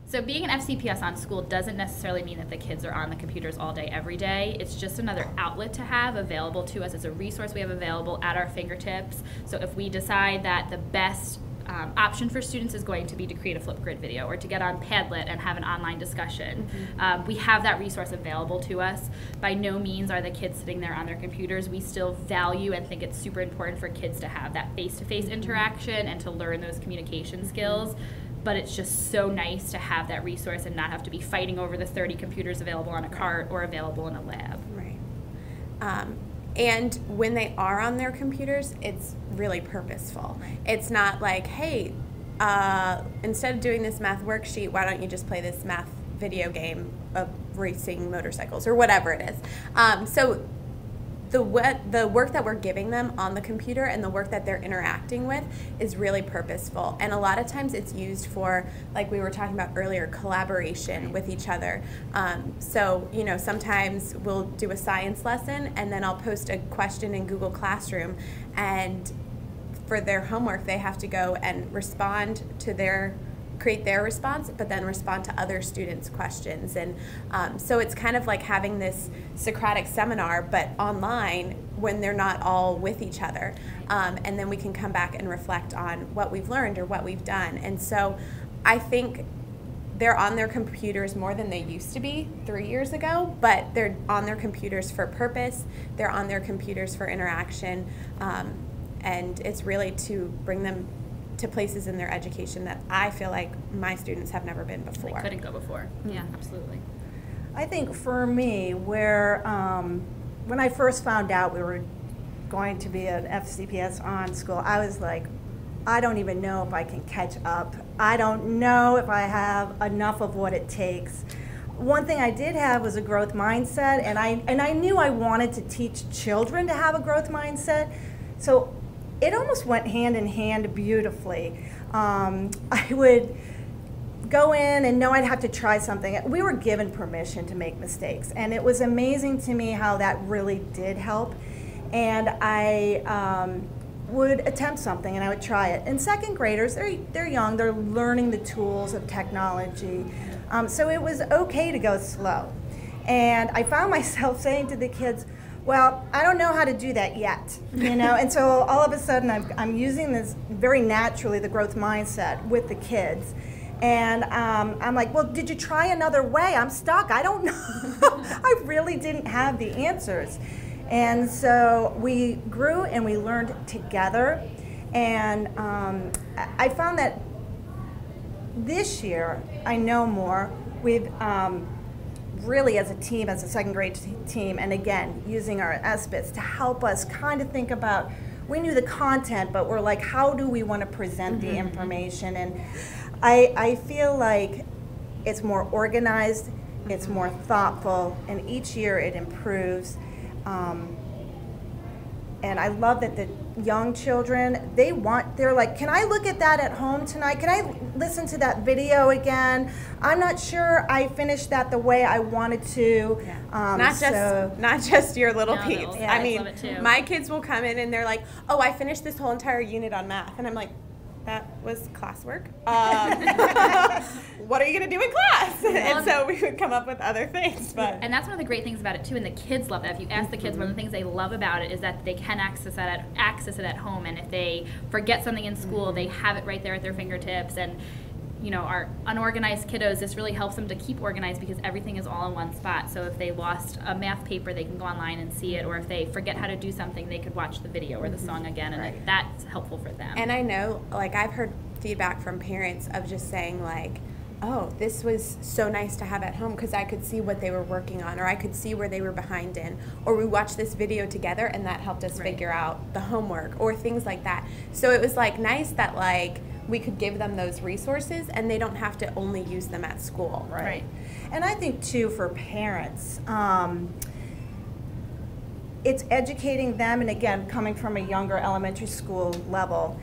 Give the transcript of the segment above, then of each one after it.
So being an FCPSOn school doesn't necessarily mean that the kids are on the computers all day, every day. It's just another outlet to have available to us. It's a resource we have available at our fingertips. So if we decide that the best option for students is going to be to create a Flipgrid video or to get on Padlet and have an online discussion, we have that resource available to us. By no means are the kids sitting there on their computers. We still value and think it's super important for kids to have that face-to-face interaction and to learn those communication skills. But it's just so nice to have that resource and not have to be fighting over the 30 computers available on a cart or available in a lab. Right. And when they are on their computers, it's really purposeful. Right. It's not like, hey, instead of doing this math worksheet, why don't you just play this math video game of racing motorcycles or whatever it is. So the work that we're giving them on the computer and the work that they're interacting with is really purposeful. And a lot of times it's used for, like we were talking about earlier, collaboration with each other. So, you know, sometimes we'll do a science lesson and then I'll post a question in Google Classroom, and for their homework they have to go and respond to create their response, but then respond to other students' questions. And so it's kind of like having this Socratic seminar, but online when they're not all with each other. And then we can come back and reflect on what we've learned or what we've done. And so I think they're on their computers more than they used to be 3 years ago, but they're on their computers for purpose, they're on their computers for interaction, and it's really to bring them to places in their education that I feel like my students have never been before. They couldn't go before. Yeah, absolutely. I think for me, where when I first found out we were going to be an FCPSOn school, I was like, I don't even know if I can catch up. I don't know if I have enough of what it takes. One thing I did have was a growth mindset, and I knew I wanted to teach children to have a growth mindset. So it almost went hand in hand beautifully. I would go in and know I'd have to try something. We were given permission to make mistakes, and it was amazing to me how that really did help. And I would attempt something and I would try it. And second graders, they're young, they're learning the tools of technology. So it was okay to go slow. And I found myself saying to the kids, well, I don't know how to do that yet, you know? And so all of a sudden I'm using this very naturally, the growth mindset with the kids. And I'm like, well, did you try another way? I'm stuck, I don't know. I really didn't have the answers. And so we grew and we learned together. And I found that this year, I know more. We've really, as a team, as a second grade team, and again, using our SBITs to help us kind of think about, we knew the content, but we're like, how do we want to present the information? And I feel like it's more organized, it's more thoughtful, and each year it improves. And I love that the young children, they're like, can I look at that at home tonight? Can I listen to that video again? I'm not sure I finished that the way I wanted to. Yeah. Not just your little peeps. Yeah, I mean, my kids will come in and they're like, oh, I finished this whole entire unit on math. And I'm like, that was classwork. What are you going to do in class? And so we would come up with other things. And that's one of the great things about it, too, and the kids love that. If you ask the kids, one of the things they love about it is that they can access it at home, and if they forget something in school, they have it right there at their fingertips. And you know, our unorganized kiddos, this really helps them to keep organized because everything is all in one spot. So if they lost a math paper, they can go online and see it, or if they forget how to do something, they could watch the video or the song again, and that's helpful for them. And I know, like, I've heard feedback from parents of just saying, like, oh, this was so nice to have at home because I could see what they were working on, or I could see where they were behind in, or we watched this video together and that helped us figure out the homework, or things like that. So it was, like, nice that, like, we could give them those resources and they don't have to only use them at school. Right. And I think, too, for parents, it's educating them, and again, coming from a younger elementary school level,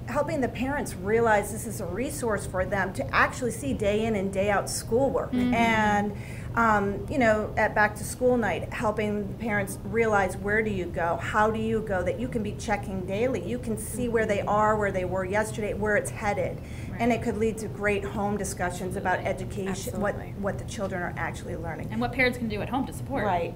helping the parents realize this is a resource for them to actually see day in and day out schoolwork. And You know, at back to school night, helping the parents realize where do you go, how do you go, that you can be checking daily. You can see where they are, where they were yesterday, where it's headed. Right. And it could lead to great home discussions about education, Absolutely. what the children are actually learning. And what parents can do at home to support. Right.